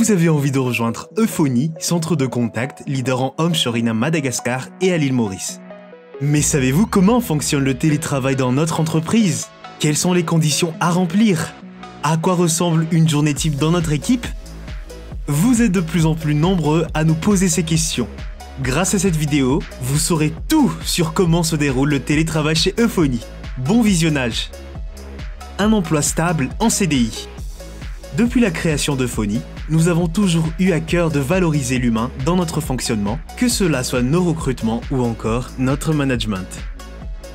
Vous avez envie de rejoindre Euphonie, centre de contact, leader en homeshoring à Madagascar et à l'île Maurice. Mais savez-vous comment fonctionne le télétravail dans notre entreprise? Quelles sont les conditions à remplir? À quoi ressemble une journée type dans notre équipe? Vous êtes de plus en plus nombreux à nous poser ces questions. Grâce à cette vidéo, vous saurez tout sur comment se déroule le télétravail chez Euphonie. Bon visionnage! Un emploi stable en CDI. Depuis la création d'Euphonie, nous avons toujours eu à cœur de valoriser l'humain dans notre fonctionnement, que cela soit nos recrutements ou encore notre management.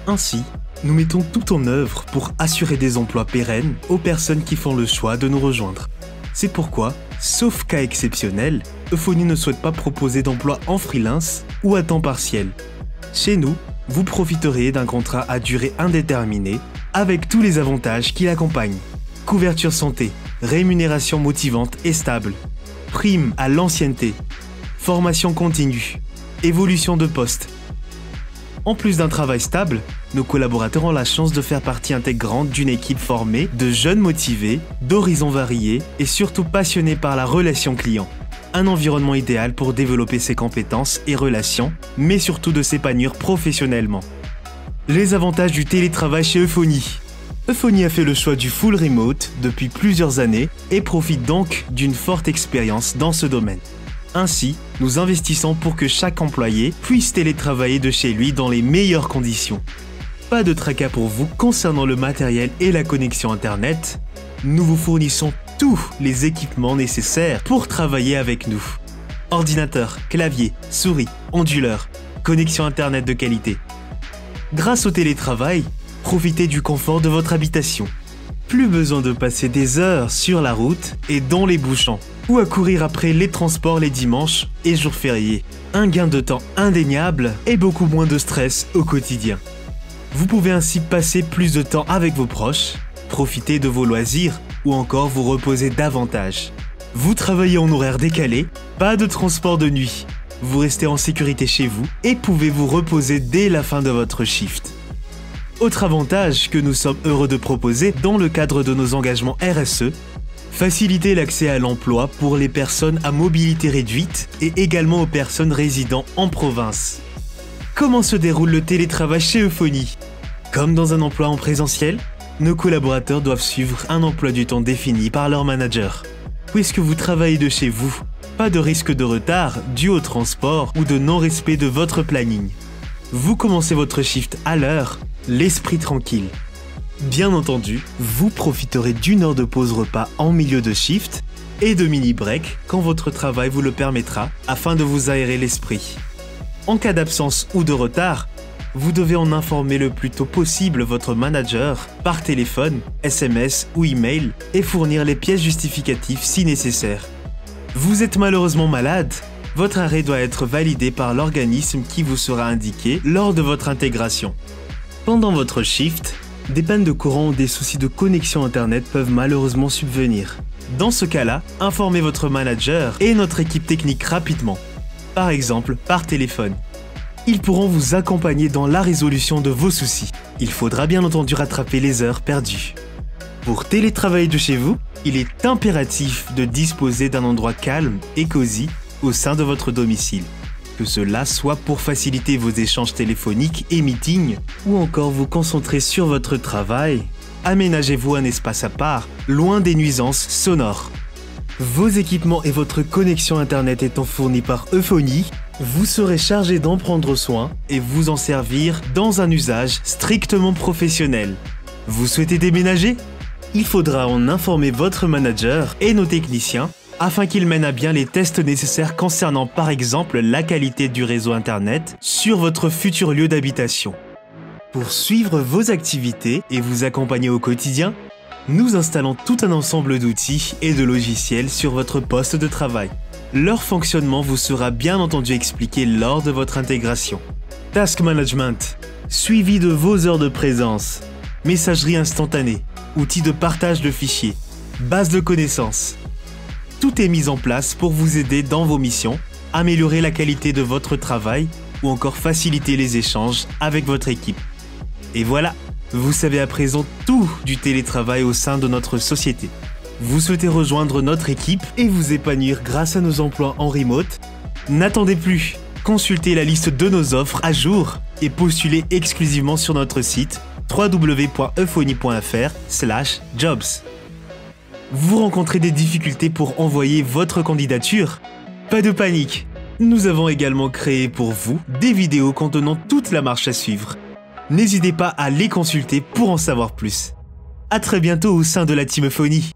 Ainsi, nous mettons tout en œuvre pour assurer des emplois pérennes aux personnes qui font le choix de nous rejoindre. C'est pourquoi, sauf cas exceptionnel, Euphonie ne souhaite pas proposer d'emploi en freelance ou à temps partiel. Chez nous, vous profiterez d'un contrat à durée indéterminée avec tous les avantages qui l'accompagnent. Couverture santé, rémunération motivante et stable, prime à l'ancienneté, formation continue, évolution de poste. En plus d'un travail stable, nos collaborateurs ont la chance de faire partie intégrante d'une équipe formée de jeunes motivés, d'horizons variés et surtout passionnés par la relation client. Un environnement idéal pour développer ses compétences et relations, mais surtout de s'épanouir professionnellement. Les avantages du télétravail chez Euphonie. Euphonie a fait le choix du full remote depuis plusieurs années et profite donc d'une forte expérience dans ce domaine. Ainsi, nous investissons pour que chaque employé puisse télétravailler de chez lui dans les meilleures conditions. Pas de tracas pour vous concernant le matériel et la connexion Internet. Nous vous fournissons tous les équipements nécessaires pour travailler avec nous. Ordinateur, clavier, souris, onduleur, connexion Internet de qualité. Grâce au télétravail, profitez du confort de votre habitation. Plus besoin de passer des heures sur la route et dans les bouchons, ou à courir après les transports les dimanches et jours fériés. Un gain de temps indéniable et beaucoup moins de stress au quotidien. Vous pouvez ainsi passer plus de temps avec vos proches, profiter de vos loisirs ou encore vous reposer davantage. Vous travaillez en horaire décalé, pas de transport de nuit. Vous restez en sécurité chez vous et pouvez vous reposer dès la fin de votre shift. Autre avantage que nous sommes heureux de proposer dans le cadre de nos engagements RSE, faciliter l'accès à l'emploi pour les personnes à mobilité réduite et également aux personnes résidant en province. Comment se déroule le télétravail chez Euphonie? Comme dans un emploi en présentiel, nos collaborateurs doivent suivre un emploi du temps défini par leur manager. Puisque vous travaillez de chez vous, pas de risque de retard dû au transport ou de non-respect de votre planning. Vous commencez votre shift à l'heure, l'esprit tranquille. Bien entendu, vous profiterez d'une heure de pause repas en milieu de shift et de mini-break quand votre travail vous le permettra afin de vous aérer l'esprit. En cas d'absence ou de retard, vous devez en informer le plus tôt possible votre manager par téléphone, SMS ou email et fournir les pièces justificatives si nécessaire. Vous êtes malheureusement malade? Votre arrêt doit être validé par l'organisme qui vous sera indiqué lors de votre intégration. Pendant votre shift, des pannes de courant ou des soucis de connexion Internet peuvent malheureusement subvenir. Dans ce cas-là, informez votre manager et notre équipe technique rapidement. Par exemple, par téléphone. Ils pourront vous accompagner dans la résolution de vos soucis. Il faudra bien entendu rattraper les heures perdues. Pour télétravailler de chez vous, il est impératif de disposer d'un endroit calme et cosy au sein de votre domicile. Que cela soit pour faciliter vos échanges téléphoniques et meetings, ou encore vous concentrer sur votre travail, aménagez-vous un espace à part, loin des nuisances sonores. Vos équipements et votre connexion Internet étant fournis par Euphonie, vous serez chargé d'en prendre soin et vous en servir dans un usage strictement professionnel. Vous souhaitez déménager? Il faudra en informer votre manager et nos techniciens afin qu'ils mènent à bien les tests nécessaires concernant par exemple la qualité du réseau Internet sur votre futur lieu d'habitation. Pour suivre vos activités et vous accompagner au quotidien, nous installons tout un ensemble d'outils et de logiciels sur votre poste de travail. Leur fonctionnement vous sera bien entendu expliqué lors de votre intégration. Task Management, suivi de vos heures de présence, messagerie instantanée, outils de partage de fichiers, base de connaissances. Tout est mis en place pour vous aider dans vos missions, améliorer la qualité de votre travail ou encore faciliter les échanges avec votre équipe. Et voilà, vous savez à présent tout du télétravail au sein de notre société. Vous souhaitez rejoindre notre équipe et vous épanouir grâce à nos emplois en remote? N'attendez plus! Consultez la liste de nos offres à jour et postulez exclusivement sur notre site www.euphonie.fr/jobs. Vous rencontrez des difficultés pour envoyer votre candidature? Pas de panique! Nous avons également créé pour vous des vidéos contenant toute la marche à suivre. N'hésitez pas à les consulter pour en savoir plus. À très bientôt au sein de la Team Euphonie.